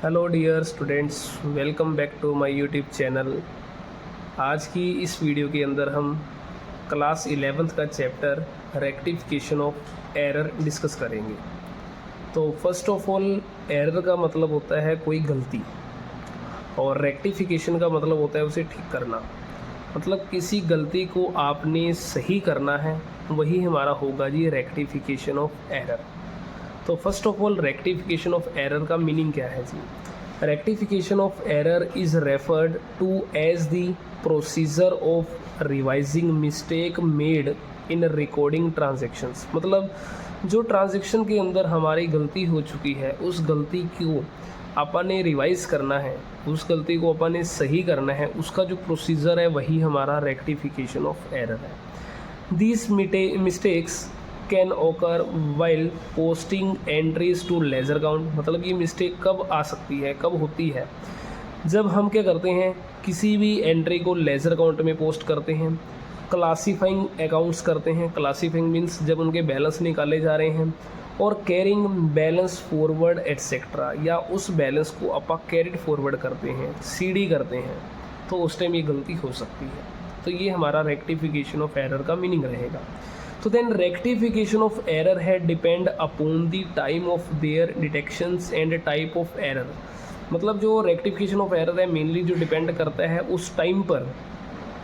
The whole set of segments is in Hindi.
Hello dear students, welcome back to my YouTube channel. आज की इस वीडियो के अंदर हम क्लास 11th का chapter rectification of error discuss करेंगे। तो फर्स्ट ऑफ ऑल, एरर का मतलब होता है कोई गलती, और रेक्टिफिकेशन का मतलब होता है उसे ठीक करना। मतलब किसी गलती को आपने सही करना है, वही हमारा होगा जी रेक्टिफिकेशन ऑफ एरर। तो first of all, rectification of error का मीनिंग क्या है जी? Rectification of error is referred to as the procedure of revising mistake made in recording transactions. मतलब जो ट्रांजेक्शन के अंदर हमारी गलती हो चुकी है, उस गलती को अपन ने रिवाइज करना है, उस गलती को अपन ने सही करना है, उसका जो प्रोसीजर है वही हमारा रेक्टिफिकेशन ऑफ एरर है। These mistakes can occur while posting entries to ledger count. मतलब ये मिस्टेक कब आ सकती है, कब होती है? जब हम क्या करते हैं, किसी भी एंट्री को लेजर काउंट में पोस्ट करते हैं, क्लासीफाइंग अकाउंट्स करते हैं। क्लासीफाइंग मीन्स जब उनके बैलेंस निकाले जा रहे हैं, और कैरिंग बैलेंस फॉरवर्ड एट्सेट्रा, या उस बैलेंस को अपन कैरिड फॉरवर्ड करते हैं, सीडी करते हैं, तो उस टाइम ये गलती हो सकती है। तो ये हमारा रेक्टिफिकेशन ऑफ एरर का मीनिंग रहेगा। तो देन रेक्टिफिकेशन ऑफ एरर है depend upon the time of their detections and type of error. मतलब जो रेक्टिफिकेशन ऑफ एरर है मेनली जो डिपेंड करता है उस टाइम पर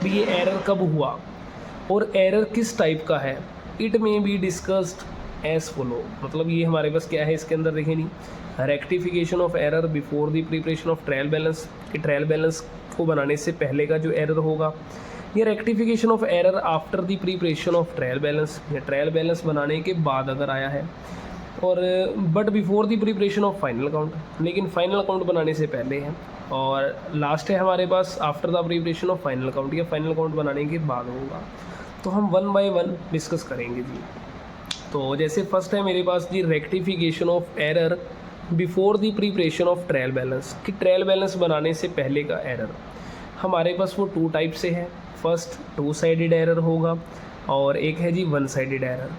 भी ये एरर कब हुआ और एरर किस टाइप का है। It may be discussed as follow. मतलब ये हमारे पास क्या है इसके अंदर, देखें नहीं, rectification of error before the preparation of trial balance, कि ट्रायल बैलेंस को बनाने से पहले का जो एरर होगा। ये rectification of error after the preparation of trial balance, या ट्रायल बैलेंस बनाने के बाद अगर आया है। और but before the preparation of final account, लेकिन फाइनल अकाउंट बनाने से पहले है। और लास्ट है हमारे पास after the preparation of final account, या फाइनल अकाउंट बनाने के बाद होगा। तो हम वन बाय वन डिस्कस करेंगे जी। तो जैसे फर्स्ट है मेरे पास जी rectification of error before the preparation of trial balance, कि ट्रायल बैलेंस बनाने से पहले का एरर। हमारे पास वो टू टाइप से है। फर्स्ट टू साइडेड एरर होगा, और एक है जी one sided error.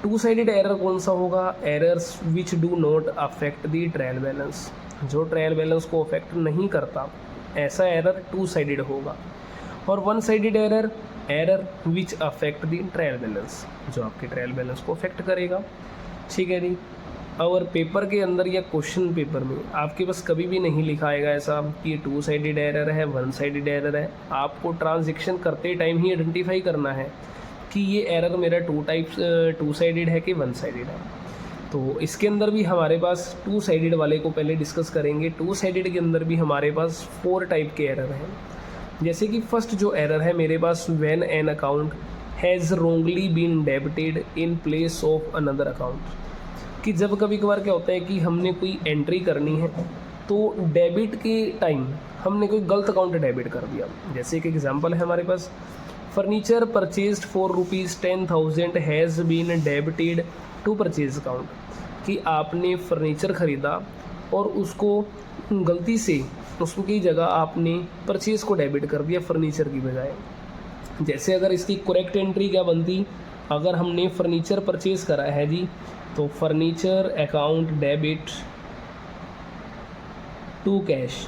Two sided error कौन सा होगा? Errors which do not affect the trial balance, जो ट्रायल बैलेंस को अफेक्ट नहीं करता, ऐसा एरर टू साइडेड होगा। और one sided error, error which affect the trial balance, जो आपके ट्रायल बैलेंस को अफेक्ट करेगा। ठीक है जी। और पेपर के अंदर या क्वेश्चन पेपर में आपके पास कभी भी नहीं लिखा आएगा ऐसा कि ये टू साइडेड एरर है, वन साइडेड एरर है। आपको ट्रांजैक्शन करते टाइम ही आइडेंटिफाई करना है कि ये एरर मेरा टू साइडेड है कि वन साइडेड है। तो इसके अंदर भी हमारे पास टू साइडेड वाले को पहले डिस्कस करेंगे। टू साइडेड के अंदर भी हमारे पास 4 टाइप के एरर हैं। जैसे कि फर्स्ट जो एरर है मेरे पास, when an account has wrongly been debited in place of another account, कि जब कभी कभार क्या होता है कि हमने कोई एंट्री करनी है, तो डेबिट के टाइम हमने कोई गलत अकाउंट डेबिट कर दिया। जैसे एक एग्जांपल है हमारे पास, furniture purchased for ₹10,000 has been debited to purchase account, कि आपने फर्नीचर ख़रीदा और उसको गलती से उसकी जगह आपने परचेज़ को डेबिट कर दिया फर्नीचर की बजाय। जैसे अगर इसकी करेक्ट एंट्री क्या बनती, अगर हमने फर्नीचर परचेज़ करा है जी, तो furniture account debit to cash,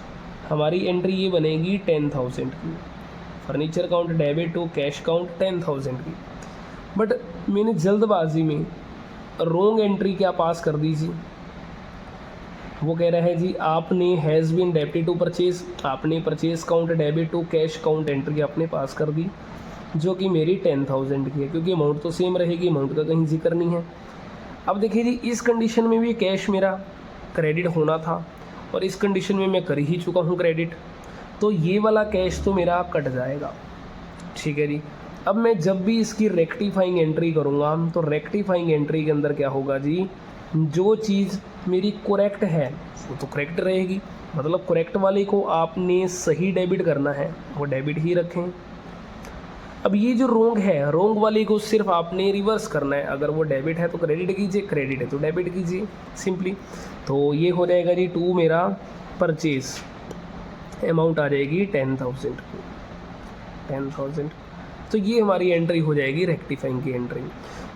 हमारी एंट्री ये बनेगी 10,000 की। Furniture account debit to cash account 10,000 की। बट मैंने जल्दबाजी में रोंग एंट्री क्या पास कर दी जी? वो कह रहा है जी आपने has been debited to purchase, आपने purchase account debit to cash account entry आपने पास कर दी, जो कि मेरी 10,000 की है, क्योंकि अमाउंट तो सेम रहेगी, अमाउंट का कहीं जिक्र नहीं है। अब देखिए जी, इस कंडीशन में भी कैश मेरा क्रेडिट होना था, और इस कंडीशन में मैं कर ही चुका हूँ क्रेडिट, तो ये वाला कैश तो मेरा कट जाएगा। ठीक है जी। अब मैं जब भी इसकी रेक्टिफाइंग एंट्री करूँगा, तो रेक्टिफाइंग एंट्री के अंदर क्या होगा जी, जो चीज़ मेरी करेक्ट है वो तो करेक्ट रहेगी। मतलब करेक्ट वाले को आपने सही डेबिट करना है, वो डेबिट ही रखें। अब ये जो रोंग है, रोंग वाले को सिर्फ आपने रिवर्स करना है। अगर वो डेबिट है तो क्रेडिट कीजिए, क्रेडिट है तो डेबिट कीजिए, सिंपली। तो ये हो जाएगा जी टू मेरा परचेज अमाउंट आ जाएगी 10,000 की, 10,000। तो ये हमारी एंट्री हो जाएगी रेक्टिफाइंग की एंट्री।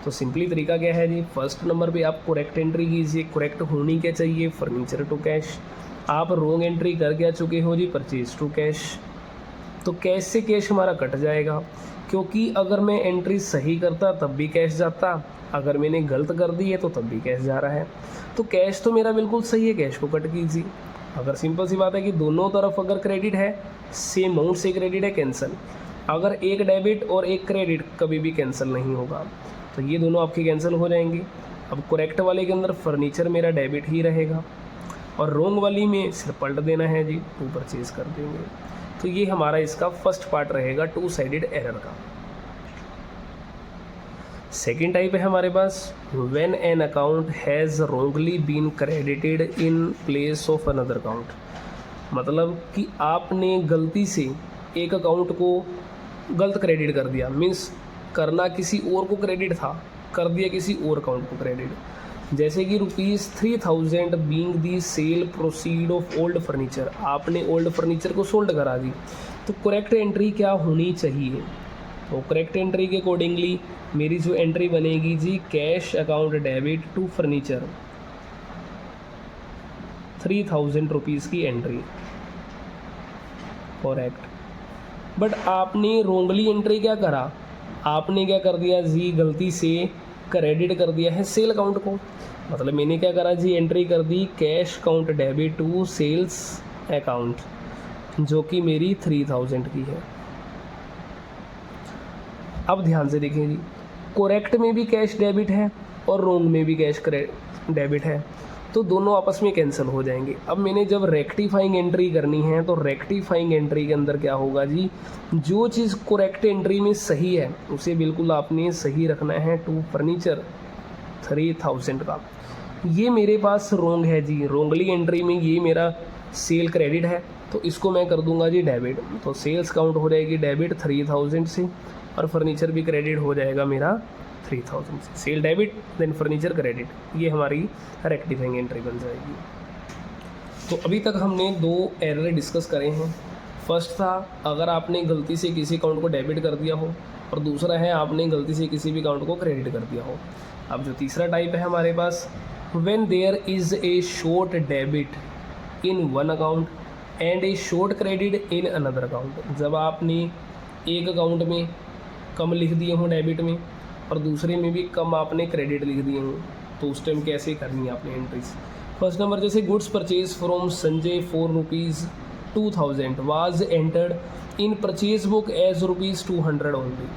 तो सिंपली तरीका क्या है जी, फर्स्ट नंबर पे आप करेक्ट एंट्री कीजिए। करेक्ट होनी क्या चाहिए, फर्नीचर टू कैश। आप रोंग एंट्री कर क्या चुके हो जी, परचेज टू कैश। तो कैश से कैश हमारा कट जाएगा, क्योंकि अगर मैं एंट्री सही करता तब भी कैश जाता, अगर मैंने गलत कर दी है तो तब भी कैश जा रहा है। तो कैश तो मेरा बिल्कुल सही है, कैश को कट कीजिए। अगर सिंपल सी बात है कि दोनों तरफ अगर क्रेडिट है, सेम अमाउंट से क्रेडिट है, कैंसिल। अगर एक डेबिट और एक क्रेडिट कभी भी कैंसिल नहीं होगा, तो ये दोनों आपके कैंसिल हो जाएंगे। अब करेक्ट वाले के अंदर फर्नीचर मेरा डेबिट ही रहेगा, और रोंग वाली में सिर्फ पलट देना है जी, टू परचेज कर देंगे। तो ये हमारा इसका फर्स्ट पार्ट रहेगा टू साइडेड एरर का। सेकेंड टाइप है हमारे पास when an account has wrongly been credited in place of another account. मतलब कि आपने गलती से एक अकाउंट को गलत क्रेडिट कर दिया, मीन्स करना किसी और को क्रेडिट था, कर दिया किसी और अकाउंट को क्रेडिट। जैसे कि ₹3000 being the cell proceed of old furniture, आपने ओल्ड फर्नीचर को सोल्ड करा दी। तो करेक्ट एंट्री क्या होनी चाहिए? तो करेक्ट एंट्री के अकॉर्डिंगली मेरी जो एंट्री बनेगी जी, cash account debit to furniture, 3000 rupees की एंट्री, करेक्ट। बट आपने रोंगली एंट्री क्या करा, आपने क्या कर दिया जी, गलती से क्रेडिट कर दिया है सेल अकाउंट को। मतलब मैंने क्या करा जी, एंट्री कर दी cash account debit to sales account, जो कि मेरी 3000 की है। अब ध्यान से देखें जी, करेक्ट में भी कैश डेबिट है और रोंग में भी कैश डेबिट है, तो दोनों आपस में कैंसिल हो जाएंगे। अब मैंने जब रेक्टिफाइंग एंट्री करनी है, तो रेक्टिफाइंग एंट्री के अंदर क्या होगा जी, जो चीज़ करेक्ट एंट्री में सही है उसे बिल्कुल आपने सही रखना है, टू फर्नीचर 3000 का। ये मेरे पास रोंग है जी, रोंगली एंट्री में ये मेरा सेल क्रेडिट है, तो इसको मैं कर दूंगा जी डेबिट। तो सेल्स काउंट हो जाएगी डेबिट 3000 से, और फर्नीचर भी क्रेडिट हो जाएगा मेरा 3000 से। Sale debit then furniture credit, ये हमारी रेक्टिफाइंग एंट्री बन जाएगी। तो अभी तक हमने दो एरर डिस्कस करे हैं। फर्स्ट था अगर आपने गलती से किसी अकाउंट को डेबिट कर दिया हो, और दूसरा है आपने गलती से किसी भी अकाउंट को क्रेडिट कर दिया हो। अब जो तीसरा टाइप है हमारे पास, when there is a short debit in one account and a short credit in another account. जब आपने एक अकाउंट में कम लिख दिए हों डेबिट में, और दूसरे में भी कम आपने क्रेडिट लिख दिए हों, तो उस टाइम कैसे करनी है आपने एंट्रीज। फर्स्ट नंबर, जैसे goods purchase from Sanjay for ₹2000 was entered in purchase book as ₹200 only.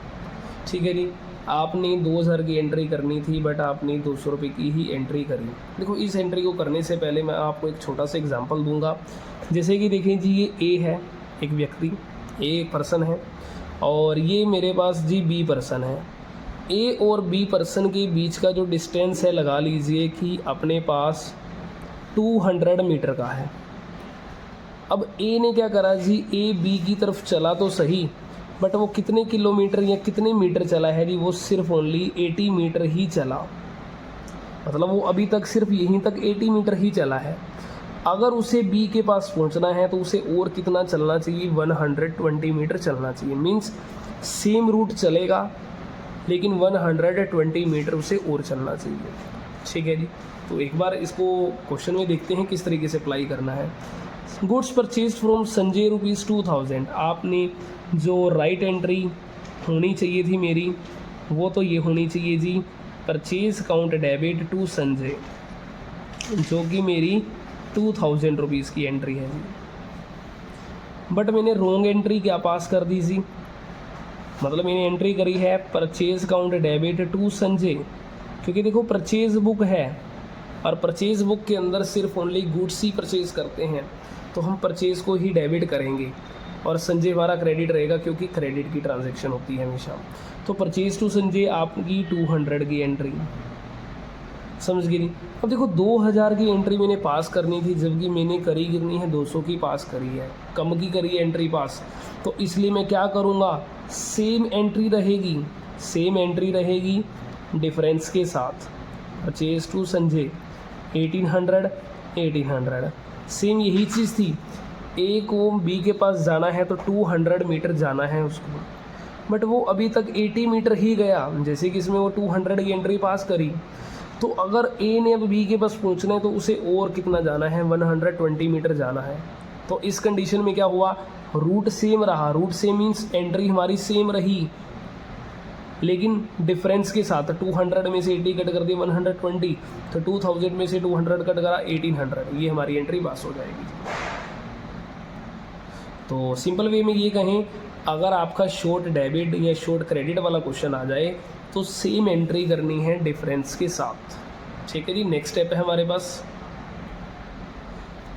ठीक है जी, आपने 2000 की एंट्री करनी थी, बट आपने 200 रुपये की ही एंट्री करी। देखो, इस एंट्री को करने से पहले मैं आपको एक छोटा सा एग्जांपल दूंगा। जैसे कि देखें जी, ये ए है, एक व्यक्ति, ए एक पर्सन है, और ये मेरे पास जी बी पर्सन है। ए और बी पर्सन के बीच का जो डिस्टेंस है, लगा लीजिए कि अपने पास 200 मीटर का है। अब ए ने क्या करा जी, ए बी की तरफ चला तो सही, बट वो कितने किलोमीटर या कितने मीटर चला है जी, वो सिर्फ ओनली 80 मीटर ही चला। मतलब वो अभी तक सिर्फ यहीं तक 80 मीटर ही चला है। अगर उसे बी के पास पहुंचना है तो उसे और कितना चलना चाहिए, 120 मीटर चलना चाहिए। मीन्स सेम रूट चलेगा, लेकिन 120 मीटर उसे और चलना चाहिए। ठीक है जी, तो एक बार इसको क्वेश्चन में देखते हैं किस तरीके से अप्लाई करना है। Goods purchase from Sanjay ₹2000। आपने जो राइट एंट्री होनी चाहिए थी मेरी, वो तो ये होनी चाहिए जी, purchase account debit to Sanjay, जो कि मेरी 2000 रुपीज़ की एंट्री है जी। बट मैंने रॉन्ग एंट्री क्या पास कर दी जी, मतलब मैंने एंट्री करी है purchase account debit to Sanjay, क्योंकि देखो परचेज बुक है, और परचेज बुक के अंदर सिर्फ ओनली गुड्स ही परचेज करते हैं, तो हम परचेज को ही डेबिट करेंगे, और संजय हमारा क्रेडिट रहेगा, क्योंकि क्रेडिट की ट्रांजैक्शन होती है हमेशा। तो परचेज टू संजय आपकी 200 की एंट्री, समझ गई नहीं। अब देखो 2000 की एंट्री मैंने पास करनी थी, जबकि मैंने करी कितनी है, 200 की पास करी है, कम की करी है एंट्री पास। तो इसलिए मैं क्या करूँगा, सेम एंट्री रहेगी, सेम एंट्री रहेगी डिफरेंस के साथ। परचेज टू संजय 1800 सेम यही चीज़ थी। ए को बी के पास जाना है तो 200 मीटर जाना है उसको, बट वो अभी तक 80 मीटर ही गया। जैसे कि इसमें वो 200 की एंट्री पास करी, तो अगर ए ने अब बी के पास पहुंचना है तो उसे और कितना जाना है, 120 मीटर जाना है। तो इस कंडीशन में क्या हुआ, रूट सेम रहा, रूट सेम मीन्स एंट्री हमारी सेम रही, लेकिन डिफरेंस के साथ 200 में से 80 कट कर दिया 120, तो 2000 में से 200 कट करा 1800, ये हमारी एंट्री पास हो जाएगी। तो सिंपल वे में ये कहें, अगर आपका शॉर्ट डेबिट या शॉर्ट क्रेडिट वाला क्वेश्चन आ जाए तो सेम एंट्री करनी है डिफरेंस के साथ। ठीक है जी, नेक्स्ट स्टेप है हमारे पास,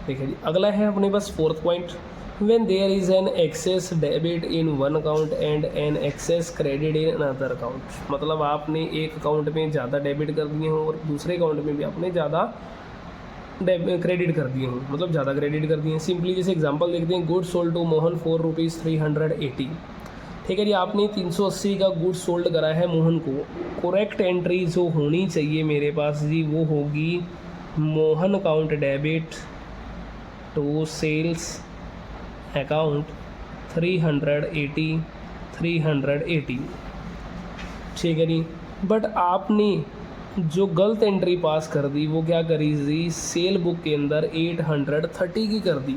देखिए जी अगला है अपने पास fourth point, when there is an excess debit in one account and an excess credit in another account। मतलब आपने एक अकाउंट में ज़्यादा डेबिट कर दिए हों और दूसरे अकाउंट में भी आपने ज़्यादा क्रेडिट कर दिए हों, मतलब ज़्यादा क्रेडिट कर दिए हैं। सिंपली जैसे एग्जांपल देखते हैं, गुड सोल्ड टू मोहन ₹4 380। ठीक है जी, आपने 380 का गुड सोल्ड करा है मोहन को। करेक्ट एंट्री जो होनी चाहिए मेरे पास जी वो होगी Mohan account debit to sales account 380। ठीक है जी, बट आपने जो गलत एंट्री पास कर दी वो क्या करी जी, सेल बुक के अंदर 830 की कर दी।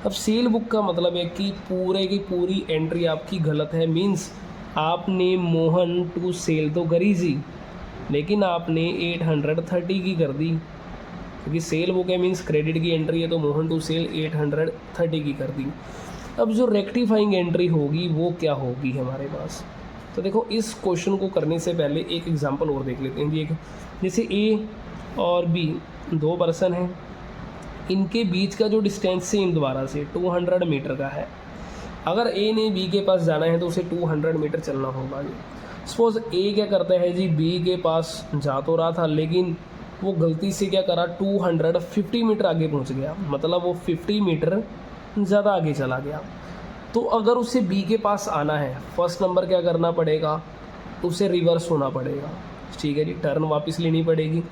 अब सेल बुक का मतलब है कि पूरे की पूरी एंट्री आपकी गलत है, मीन्स आपने मोहन टू सेल तो करी जी, लेकिन आपने 830 की कर दी, क्योंकि सेल बुक है मीन्स क्रेडिट की एंट्री है, तो मोहन टू सेल 830 की कर दी। अब जो रेक्टिफाइंग एंट्री होगी वो क्या होगी हमारे पास, तो देखो इस क्वेश्चन को करने से पहले एक एग्जांपल और देख लेते हैं जी। एक जैसे ए और बी दो पर्सन हैं, इनके बीच का जो डिस्टेंस सेम दोबारा से 200 मीटर का है। अगर ए ने बी के पास जाना है तो उसे 200 मीटर चलना होगा जी। सपोज ए क्या करता है जी, बी के पास जा तो रहा था लेकिन वो गलती से क्या करा, 250 मीटर आगे पहुंच गया, मतलब वो 50 मीटर ज़्यादा आगे चला गया। तो अगर उसे बी के पास आना है, फर्स्ट नंबर क्या करना पड़ेगा, उसे रिवर्स होना पड़ेगा। ठीक है जी, टर्न वापस लेनी पड़ेगी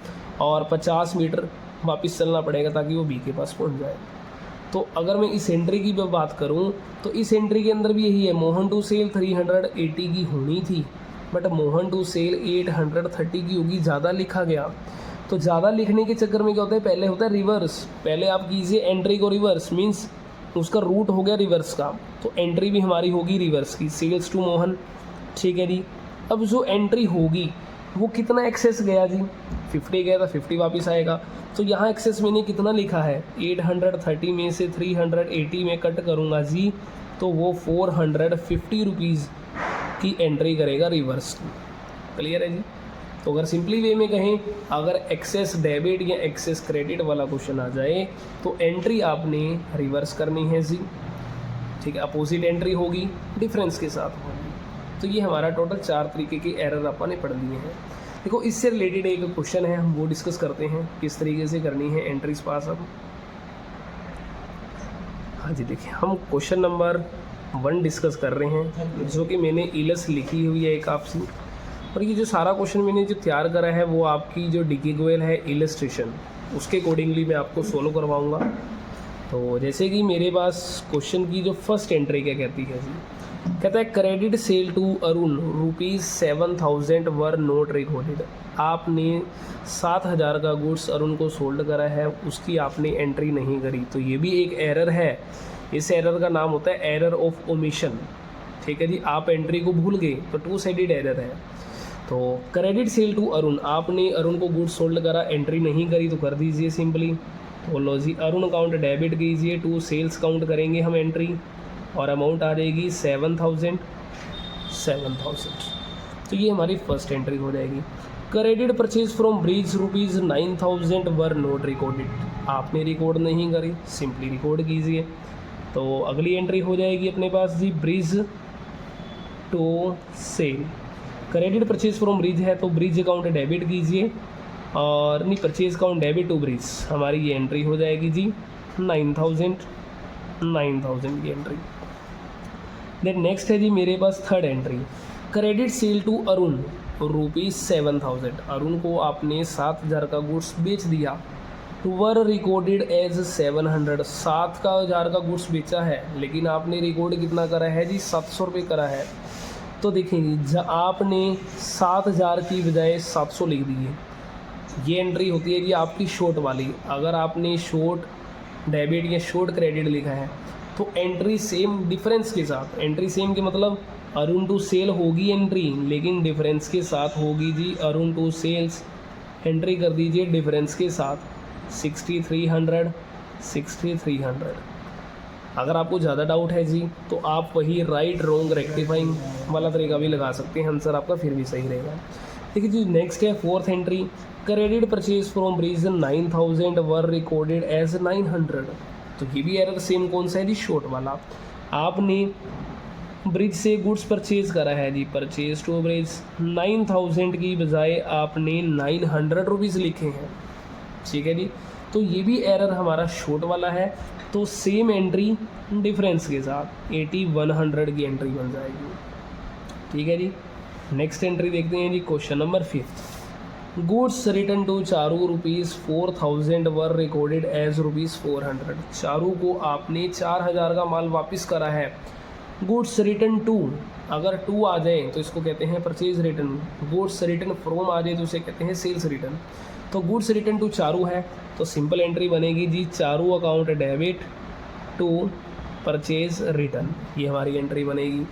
और 50 मीटर वापस चलना पड़ेगा ताकि वो बी के पास पहुंच जाए। तो अगर मैं इस एंट्री की बात करूं तो इस एंट्री के अंदर भी यही है, मोहन टू सेल 380 की होनी थी, बट मोहन टू सेल 830 की होगी, ज़्यादा लिखा गया। तो ज़्यादा लिखने के चक्कर में क्या होता है, पहले होता है रिवर्स, पहले आप कीजिए एंट्री को रिवर्स, मीन्स उसका रूट हो गया रिवर्स का, तो एंट्री भी हमारी होगी रिवर्स की, सेल्स टू मोहन। ठीक है जी, अब जो एंट्री होगी वो कितना एक्सेस गया जी, 50 गया था, 50 वापस आएगा। तो यहाँ एक्सेस मैंने कितना लिखा है, 830 में से 380 में कट करूँगा जी, तो वो 450 रुपीज़ की एंट्री करेगा रिवर्स की। क्लियर है जी। तो अगर सिंपली वे में कहें, अगर एक्सेस डेबिट या एक्सेस क्रेडिट वाला क्वेश्चन आ जाए तो एंट्री आपने रिवर्स करनी है जी। ठीक है, अपोजिट एंट्री होगी, डिफरेंस के साथ होगी। तो ये हमारा टोटल 4 तरीके के एरर अपन ने पढ़ लिए हैं। देखो इससे रिलेटेड एक क्वेश्चन है, हम वो डिस्कस करते हैं किस तरीके से करनी है एंट्रीज पास। अब हाँ जी, देखिए हम क्वेश्चन नंबर 1 डिस्कस कर रहे हैं, जो कि मैंने इलस लिखी हुई है एक आपसी, और ये जो सारा क्वेश्चन मैंने जो तैयार करा है वो आपकी जो डिकी गोयल है इलस्ट्रेशन, उसके अकॉर्डिंगली मैं आपको सोल्व करवाऊँगा। तो जैसे कि मेरे पास क्वेश्चन की जो फर्स्ट एंट्री क्या कहती है जी, कहता है credit sale to Arun ₹7,000 were not recorded. आपने 7,000 का गुड्स अरुण को सोल्ड करा है, उसकी आपने एंट्री नहीं करी, तो ये भी एक एरर है। इस एरर का नाम होता है एरर ऑफ ओमिशन। ठीक है जी, आप एंट्री को भूल गए तो 2 साइडेड एरर है। तो क्रेडिट सेल टू अरुण, आपने अरुण को गुड्स सोल्ड करा, एंट्री नहीं करी तो कर दीजिए सिंपली। तो लो जी, अरुण अकाउंट डेबिट कीजिए, टू सेल्स काउंट करेंगे हम एंट्री, और अमाउंट आ जाएगी 7,000। तो ये हमारी फर्स्ट एंट्री हो जाएगी। Credit purchase from bridge ₹9,000 were not recorded, आपने रिकॉर्ड नहीं करी, सिंपली रिकॉर्ड कीजिए। तो अगली एंट्री हो जाएगी अपने पास जी, Brij to sale. Credit purchase from Brij है तो ब्रिज अकाउंट डेबिट कीजिए, और नहीं purchase account debit to Brij, हमारी ये एंट्री हो जाएगी जी 9,000 की एंट्री। देन नेक्स्ट है जी मेरे पास third entry, credit sale to Arun ₹7,000। Arun को आपने 7,000 का गुड्स बेच दिया, वर रिकॉर्डेड एज 700, 7,000 का गुड्स बेचा है, लेकिन आपने रिकॉर्ड कितना करा है जी, 700 रुपये करा है। तो देखिए आपने 7,000 की बजाय 700 लिख दिए, ये एंट्री होती है जी आपकी शॉर्ट वाली। अगर आपने शॉर्ट डेबिट या शॉर्ट क्रेडिट लिखा है तो एंट्री सेम डिफरेंस के साथ, एंट्री सेम के मतलब अरुण टू सेल होगी एंट्री, लेकिन डिफरेंस के साथ होगी जी अरुण टू सेल्स। एंट्री कर दीजिए डिफरेंस के साथ 6300 6300। अगर आपको ज़्यादा डाउट है जी तो आप वही राइट रॉन्ग रेक्टिफाइंग वाला तरीका भी लगा सकते हैं, आंसर आपका फिर भी सही रहेगा। देखिए जी नेक्स्ट है fourth entry, credit purchase from Brij 9000 were recorded as 900। तो ये भी एरर सेम कौन सा है जी, शॉर्ट वाला। आपने ब्रिज से गुड्स परचेज करा है जी, परचेज टू ब्रिज 9000 की बजाय आपने 900 रुपीज़ लिखे हैं, ठीक है जी। तो ये भी एरर हमारा शॉर्ट वाला है, तो सेम एंट्री डिफरेंस के साथ 8100 की एंट्री बन जाएगी, ठीक है जी। नेक्स्ट एंट्री देखते हैं जी, question number 5। Goods return to Charu ₹4000 were recorded as ₹400। Charu को आपने 4000 का माल वापस करा है। गुड्स रिटर्न टू, अगर टू आ जाए तो इसको कहते हैं purchase return, goods return from आ जाए तो उसे कहते हैं सेल्स रिटर्न। तो गुड्स रिटर्न टू चारू है तो सिंपल एंट्री बनेगी जी Charu account debit to purchase return, ये हमारी एंट्री बनेगी।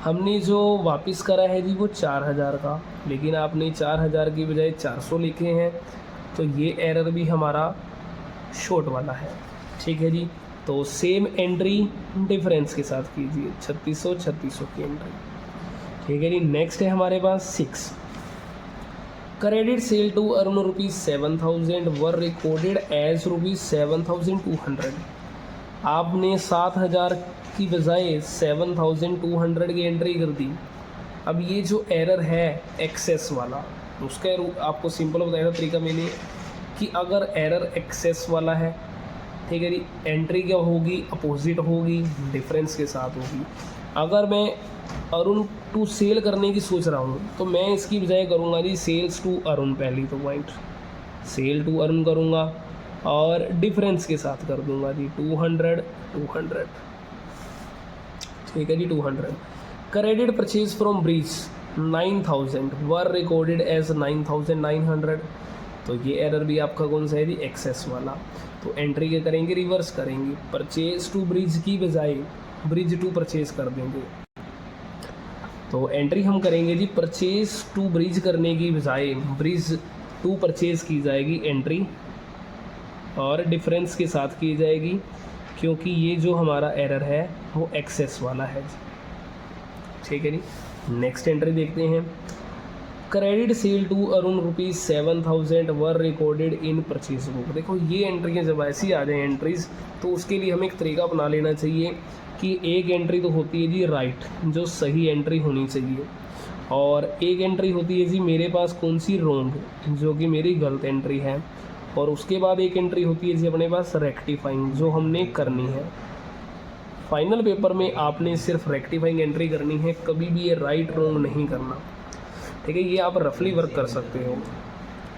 हमने जो वापस करा है जी वो 4000 का, लेकिन आपने 4000 की बजाय 400 लिखे हैं, तो ये एरर भी हमारा शॉर्ट वाला है, ठीक है जी। तो सेम एंट्री डिफरेंस के साथ कीजिए 3600 की एंट्री, ठीक है जी। नेक्स्ट है हमारे पास 6, credit sale to Arun ₹7000 were recorded as ₹7200। आपने 7000 की बजाय 7200 की एंट्री कर दी। अब ये जो एरर है एक्सेस वाला, उसका आपको सिंपल बताया था तरीका मैंने कि अगर एरर एक्सेस वाला है, ठीक है जी, एंट्री क्या होगी, अपोजिट होगी, डिफरेंस के साथ होगी। अगर मैं अरुण टू सेल करने की सोच रहा हूँ तो मैं इसकी बजाय करूँगा जी सेल्स टू अरुण, पहली तो पॉइंट सेल टू अरुण करूँगा और डिफरेंस के साथ कर दूँगा जी 200, ठीक है जी 200। Credit purchase from Brij 9000 were recorded as 9900। तो ये एरर भी आपका कौन सा है जी, एक्सेस वाला। तो एंट्री क्या करेंगे, रिवर्स करेंगे, परचेज टू ब्रिज की बजाय ब्रिज टू परचेज कर देंगे। तो एंट्री हम करेंगे जी परचेज टू ब्रिज करने की बजाय ब्रिज टू परचेज की जाएगी एंट्री, और डिफरेंस के साथ की जाएगी, क्योंकि ये जो हमारा एरर है वो एक्सेस वाला है जी, ठीक है जी। नेक्स्ट एंट्री देखते हैं, credit sale to Arun ₹7000 were recorded in purchase book. देखो ये एंट्रियाँ जब ऐसी आ जाए एंट्रीज, तो उसके लिए हमें एक तरीका अपना लेना चाहिए कि एक एंट्री तो होती है जी राइट, जो सही एंट्री होनी चाहिए, और एक एंट्री होती है जी मेरे पास कौन सी, रॉन्ग, जो कि मेरी गलत एंट्री है, और उसके बाद एक एंट्री होती है जी अपने पास रेक्टिफाइंग, जो हमने करनी है। फाइनल पेपर में आपने सिर्फ रेक्टिफाइंग एंट्री करनी है, कभी भी ये राइट रॉन्ग नहीं करना, ठीक है। ये आप रफली वर्क कर सकते हो।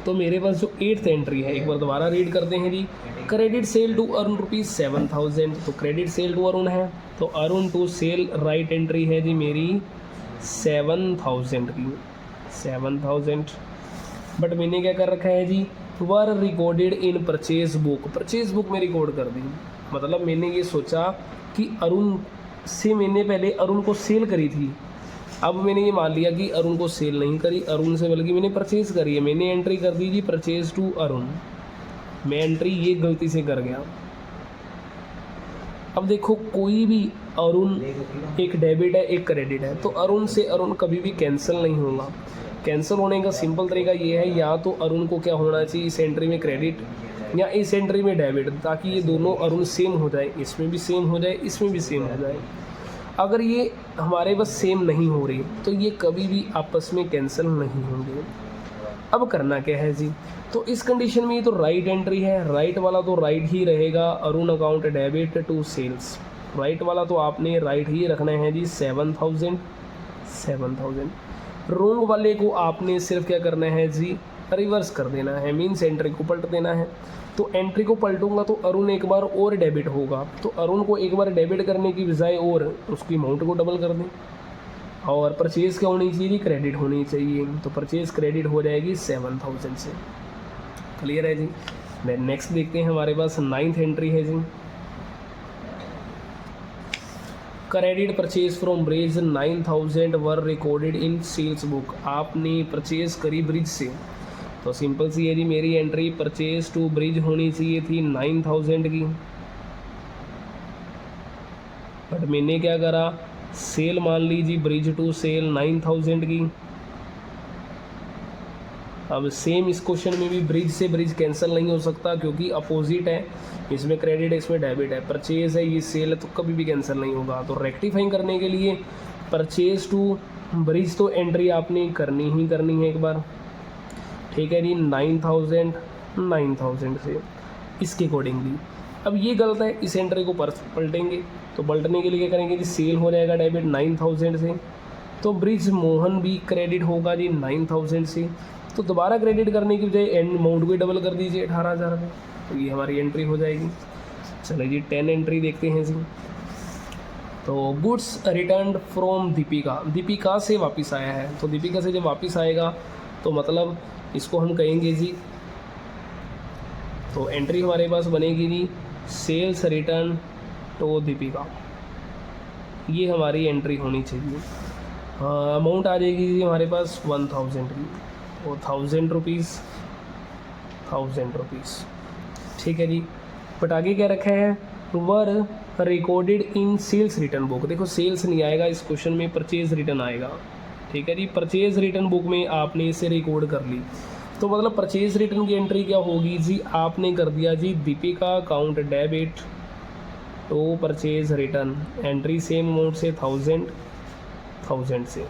तो मेरे पास जो 8th एंट्री है, एक बार दोबारा रीड करते हैं जी, क्रेडिट सेल टू अरुण ₹7000। तो क्रेडिट सेल टू अरुण है, तो Arun to sale right entry है जी मेरी 7000 की, 7000। बट मैंने क्या कर रखा है जी, were recorded in purchase book, purchase book में रिकॉर्ड कर दी। मतलब मैंने ये सोचा कि अरुण से मैंने पहले अरुण को सेल करी थी, अब मैंने ये मान लिया कि अरुण को सेल नहीं करी अरुण से, बल्कि मैंने परचेज़ करी है। मैंने एंट्री कर दी जी परचेज़ टू अरुण, मैं एंट्री ये गलती से कर गया। अब देखो कोई भी अरुण, एक डेबिट है एक क्रेडिट है, तो अरुण से अरुण कभी भी कैंसिल नहीं होगा। कैंसिल होने का सिंपल तरीका ये है, या तो अरुण को क्या होना चाहिए, इस एंट्री में क्रेडिट या इस एंट्री में डेबिट, ताकि ये दोनों अरुण सेम हो जाए, इसमें भी सेम हो जाए, इसमें भी सेम हो जाए। अगर ये हमारे बस सेम नहीं हो रही तो ये कभी भी आपस में कैंसिल नहीं होंगे। अब करना क्या है जी, तो इस कंडीशन में ये तो राइट एंट्री है, राइट वाला तो राइट ही रहेगा, Arun account debit to sales, right वाला तो आपने राइट ही रखना है जी 7000। रॉन्ग वाले को आपने सिर्फ क्या करना है जी, रिवर्स कर देना है, मीन्स एंट्री को पलट देना है। तो एंट्री को पलटूंगा तो अरुण एक बार और डेबिट होगा, तो अरुण को एक बार डेबिट करने की बजाय और उसकी अमाउंट को डबल कर दें, और परचेज़ क्या होनी चाहिए, क्रेडिट होनी चाहिए। तो परचेज़ क्रेडिट हो जाएगी 7000 से, क्लियर है जी। नेक्स्ट देखते हैं, हमारे पास 9th एंट्री है जी। Credit purchase from Brij 9000 were recorded in sales book. आपने परचेज करी ब्रिज से, तो सिंपल सी है जी, मेरी एंट्री परचेज टू ब्रिज होनी चाहिए थी 9000 की, बट मैंने क्या करा, सेल मान लीजिए ब्रिज टू सेल 9000 की। अब सेम इस क्वेश्चन में भी ब्रिज से ब्रिज कैंसिल नहीं हो सकता क्योंकि अपोजिट है, इसमें क्रेडिट है इसमें डेबिट है, परचेज है ये सेल है, तो कभी भी कैंसिल नहीं होगा। तो रेक्टिफाइंग करने के लिए परचेज टू ब्रिज तो एंट्री आपने करनी ही करनी है एक बार, ठीक है जी। 9000 से इसके अकॉर्डिंगली, अब ये गलत है, इस एंट्री को पलटेंगे, तो पलटने के लिए क्या करेंगे जी, सेल हो जाएगा डेबिट 9000 से, तो ब्रिज मोहन भी क्रेडिट होगा जी 9000 से। तो दोबारा क्रेडिट करने की बजाय एंड अमाउंट को डबल कर दीजिए 18000 में, तो ये हमारी एंट्री हो जाएगी। चलिए जी 10 एंट्री देखते हैं जी। तो goods return from Deepika, Deepika से वापस आया है, तो दीपिका से जब वापस आएगा तो मतलब इसको हम कहेंगे जी, तो एंट्री हमारे पास बनेगी जी सेल्स रिटर्न टू दीपिका, ये हमारी एंट्री होनी चाहिए। अमाउंट आ जाएगी जी हमारे पास 1000 की, तो 1000 रुपीज़, ठीक है जी। बट आगे क्या रखा है, were recorded in sales return book. देखो सेल्स नहीं आएगा इस क्वेश्चन में, परचेज रिटर्न आएगा, ठीक है जी। परचेज रिटर्न बुक में आपने इसे रिकॉर्ड कर ली, तो मतलब परचेज रिटर्न की एंट्री क्या होगी जी, आपने कर दिया जी Deepika account debit to purchase return, entry same amount से 1000 से,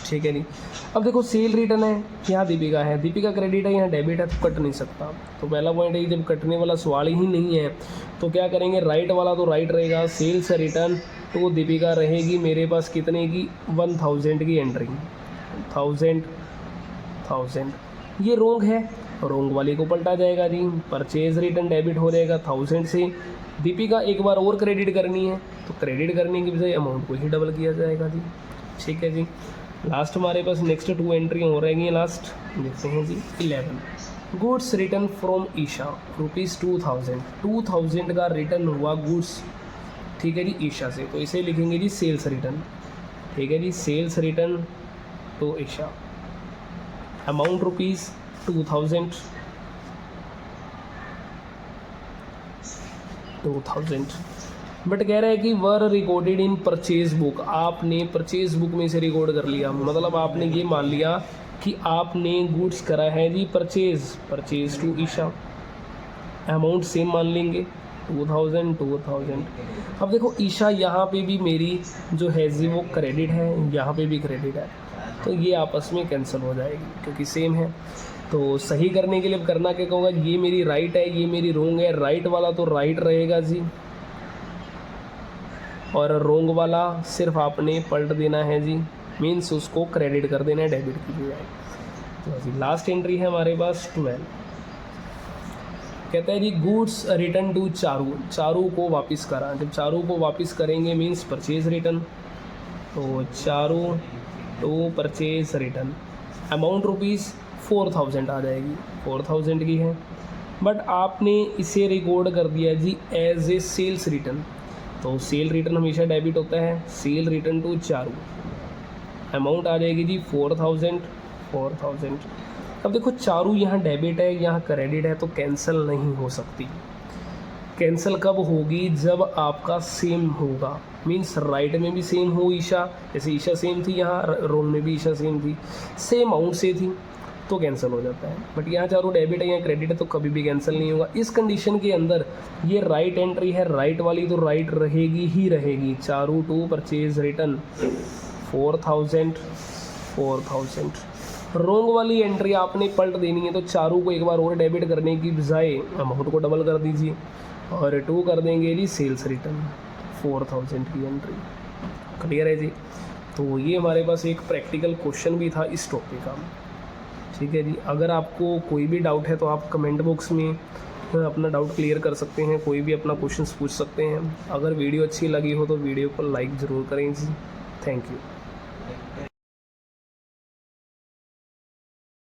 ठीक है जी। अब देखो सेल रिटर्न है, यहाँ दीपिका है, दीपिका क्रेडिट है, यहाँ डेबिट है, तो कट नहीं सकता। तो पहला पॉइंट है, जब कटने वाला सवाल ही नहीं है तो क्या करेंगे, राइट वाला तो राइट रहेगा, सेल्स रिटर्न तो दीपिका रहेगी मेरे पास कितने की, 1000 की एंट्री, 1000 ये रोंग है, रोंग वाले को पलटा जाएगा जी, परचेज रिटर्न डेबिट हो जाएगा 1000 से। दीपिका एक बार और क्रेडिट करनी है, तो क्रेडिट करने की बजाय अमाउंट को ही डबल किया जाएगा जी, ठीक है जी। लास्ट हमारे पास नेक्स्ट 2 एंट्री हो रहेंगी, लास्ट देखते हैं जी 11। गुड्स रिटर्न फ्रॉम ईशा ₹2000, 2000 का रिटर्न हुआ गुड्स, ठीक है जी, ईशा से, तो इसे लिखेंगे जी सेल्स रिटर्न, ठीक है जी, sales return to Isha, amount ₹2000, but कह रहा है कि were recorded in purchase book, आपने परचेज बुक में से रिकॉर्ड कर लिया, मतलब आपने ये मान लिया कि आपने गुड्स करा है जी purchase to Isha, amount same मान लेंगे 2000। अब देखो ईशा यहाँ पे भी मेरी जो है जी वो क्रेडिट है, यहाँ पे भी क्रेडिट है, तो ये आपस में कैंसिल हो जाएगी क्योंकि सेम है। तो सही करने के लिए करना क्या कहूँगा, ये मेरी राइट है, ये मेरी रोंग है, राइट वाला तो राइट रहेगा जी, और रोंग वाला सिर्फ आपने पलट देना है जी, मीन्स उसको क्रेडिट कर देना है डेबिट की बजाय। तो जी लास्ट एंट्री है हमारे पास 12, कहता है जी गुड्स रिटर्न टू चारू को वापस करा। जब चारू को वापस करेंगे मीन्स परचेज रिटर्न, तो Charu to purchase return, amount ₹4000 आ जाएगी, 4000 की है, बट आपने इसे रिकॉर्ड कर दिया जी एज ए सेल्स रिटर्न, तो सेल रिटर्न हमेशा डेबिट होता है, sale return to Charu, amount आ जाएगी जी 4000। अब देखो चारू यहाँ डेबिट है, यहाँ क्रेडिट है, तो कैंसिल नहीं हो सकती। कैंसिल कब होगी, जब आपका सेम होगा, मीन्स राइट में भी सेम हो ईशा, जैसे ईशा सेम थी, यहाँ रोंग में भी ईशा सेम थी, सेम अमाउंट से थी, तो कैंसिल हो जाता है। बट यहाँ चारों डेबिट है, यहाँ क्रेडिट है, तो कभी भी कैंसिल नहीं होगा। इस कंडीशन के अंदर ये राइट एंट्री है, राइट वाली तो राइट रहेगी ही रहेगी। चारू टू परचेज रिटर्न 4000, रोंग वाली एंट्री आपने पलट देनी है, तो चारू को एक बार और डेबिट करने की बजाय अमाउंट को डबल कर दीजिए और 2 कर देंगे जी सेल्स रिटर्न 4000 की एंट्री। क्लियर है जी। तो ये हमारे पास एक प्रैक्टिकल क्वेश्चन भी था इस टॉपिक का, ठीक है जी। अगर आपको कोई भी डाउट है तो आप कमेंट बॉक्स में अपना डाउट क्लियर कर सकते हैं, कोई भी अपना क्वेश्चन पूछ सकते हैं। अगर वीडियो अच्छी लगी हो तो वीडियो को लाइक ज़रूर करें जी। Thank you.